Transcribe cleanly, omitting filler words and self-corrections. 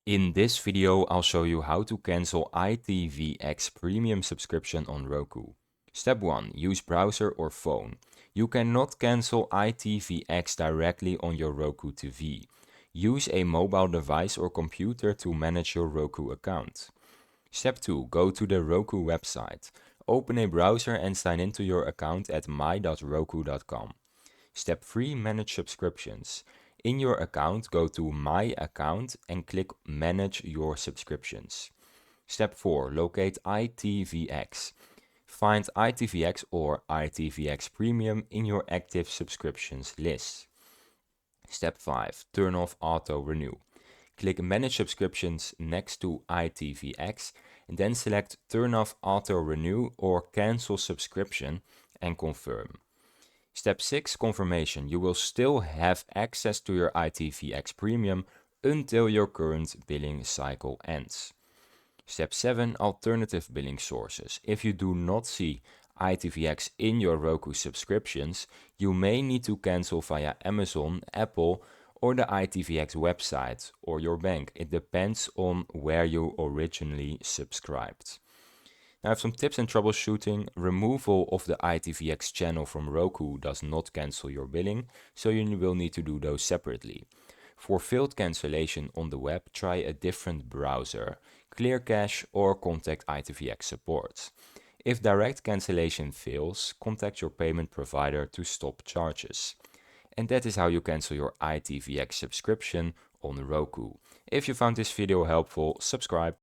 In this video, I'll show you how to cancel ITVX Premium subscription on Roku. Step 1. Use browser or phone. You cannot cancel ITVX directly on your Roku TV. Use a mobile device or computer to manage your Roku account. Step 2. Go to the Roku website. Open a browser and sign into your account at my.roku.com. Step 3. Manage subscriptions. In your account, go to My Account and click Manage Your Subscriptions. Step 4. Locate ITVX. Find ITVX or ITVX Premium in your active subscriptions list. Step 5. Turn off Auto Renew. Click Manage Subscriptions next to ITVX and then select Turn off Auto Renew or Cancel Subscription and confirm. Step 6. Confirmation. You will still have access to your ITVX Premium until your current billing cycle ends. Step 7. Alternative billing sources. If you do not see ITVX in your Roku subscriptions, you may need to cancel via Amazon, Apple, or the ITVX website or your bank. It depends on where you originally subscribed. Now I have some tips and troubleshooting. Removal of the ITVX channel from Roku does not cancel your billing, so you will need to do those separately. For failed cancellation on the web, try a different browser, clear cache, or contact ITVX support. If direct cancellation fails, contact your payment provider to stop charges. And that is how you cancel your ITVX subscription on Roku. If you found this video helpful, subscribe.